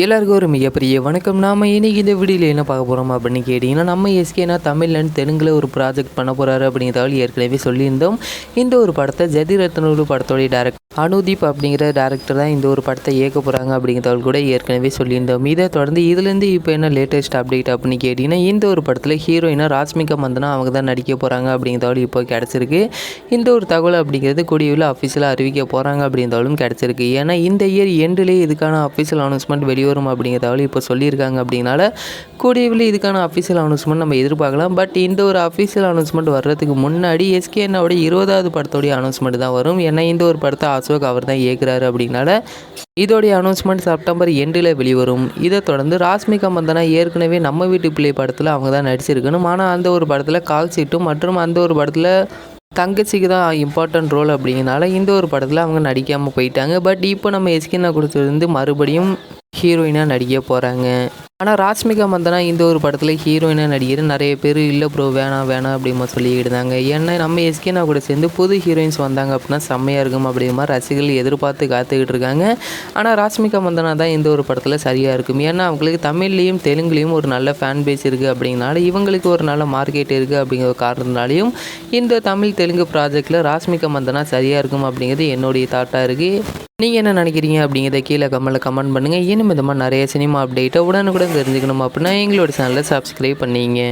எல்லாருக்கும் ஒரு மிகப்பெரிய வணக்கம். நாம் இன்றைக்கி இந்த வீடியோவில் என்ன பார்க்க போகிறோம் அப்படின்னு கேட்டிங்கன்னா, நம்ம எஸ்கேனா தமிழ் அண்ட் தெலுங்கில் ஒரு ப்ராஜெக்ட் பண்ண போகிறாரு அப்படிங்கிறதால ஏற்கனவே சொல்லியிருந்தோம். இந்த ஒரு படத்தை ஜதிரத்னூர் படத்தோடைய டேரக்டர் அனுதீப் அப்படிங்கிற டேரக்டர் தான் இந்த ஒரு படத்தை இயக்க போகிறாங்க அப்படிங்கிறதால கூட ஏற்கனவே சொல்லியிருந்தோம். இதை தொடர்ந்து இதுலேருந்து இப்போ என்ன லேட்டஸ்ட் அப்டேட் அப்படின்னு கேட்டிங்கன்னா, இந்த ஒரு படத்தில் ஹீரோயினாக ராஷ்மிகா மந்தனா அவங்க தான் நடிக்க போகிறாங்க அப்படிங்கிறதாலும் இப்போ கிடச்சிருக்கு. இந்த ஒரு தகவல் அப்படிங்கிறது கூடியவில் அஃபீஷியலாக அறிவிக்க போகிறாங்க அப்படிங்கிறதாலும் கிடச்சிருக்கு. ஏன்னா இந்த இயர் எண்டிலே இதுக்கான அஃபீஷியல் அனௌன்ஸ்மெண்ட் வெளிவரும் அப்படிங்கிறதால இப்போ சொல்லியிருக்காங்க. அப்படின்னால கூடியவில் இதுக்கான அஃபீஷியல் அனௌன்ஸ்மெண்ட் நம்ம எதிர்பார்க்கலாம். பட் இந்த ஒரு அஃபீஷியல் அனௌன்ஸ்மெண்ட் வர்றதுக்கு முன்னாடி எஸ்கேனாவோட 20வது படத்தோடைய அனௌன்ஸ்மெண்ட் தான் வரும். ஏன்னா இந்த ஒரு படத்தை அசோக் அவர் தான் இயக்குறாரு. அப்படின்னால இதோடைய அனௌன்ஸ்மெண்ட் செப்டம்பர் எண்டில் வெளிவரும். இதை தொடர்ந்து ராஷ்மிகா மந்தனா ஏற்கனவே நம்ம வீட்டு பிள்ளை படத்தில் அவங்க தான் நடிச்சிருக்கணும். ஆனால் அந்த ஒரு படத்தில் கால் சீட்டும் மற்றும் அந்த ஒரு படத்தில் தங்கச்சிக்கு தான் இம்பார்ட்டன்ட் ரோல் அப்படிங்கிறனால இந்த ஒரு படத்தில் அவங்க நடிக்காமல் போயிட்டாங்க. பட் இப்போ நம்ம எஸ்கேனா கொடுத்துருந்து மறுபடியும் ஹீரோயினாக நடிக்க போகிறாங்க. ஆனால் ராஷ்மிகா மந்தனா இந்த ஒரு படத்தில் ஹீரோயினாக நடிக்கிற நிறைய பேர் இல்லை ப்ரோ வேணாம் அப்படிமா சொல்லிக்கிட்டு இருந்தாங்க. ஏன்னா நம்ம எஸ்கேனா கூட சேர்ந்து புது ஹீரோயின்ஸ் வந்தாங்க அப்படின்னா செம்மையாக இருக்கும் அப்படிங்கிற மாதிரி ரசிகர்கள் எதிர்பார்த்து காத்துக்கிட்டு இருக்காங்க. ஆனால் ராஷ்மிகா மந்தனா தான் இந்த ஒரு படத்தில் சரியாக இருக்கும். ஏன்னா அவங்களுக்கு தமிழ்லேயும் தெலுங்குலேயும் ஒரு நல்ல ஃபேன் பேஸ் இருக்குது அப்படிங்கிறனால இவங்களுக்கு ஒரு நல்ல மார்க்கெட் இருக்குது அப்படிங்கிற காரணத்தினாலையும் இந்த தமிழ் தெலுங்கு ப்ராஜெக்டில் ராஷ்மிகா மந்தனா சரியாக இருக்கும் அப்படிங்கிறது என்னுடைய தாட்டாக இருக்குது. நீங்கள் என்ன நினைக்கிறீங்க அப்படிங்கிறத கீழே கமெண்ட் பண்ணுங்கள். இன்னும் இந்த மாதிரி நிறைய சினிமா அப்டேட்டை உடனுக்குடன் தெரிஞ்சுக்கணும் அப்படின்னா எங்களோட சேனலை சப்ஸ்கிரைப் பண்ணிங்க.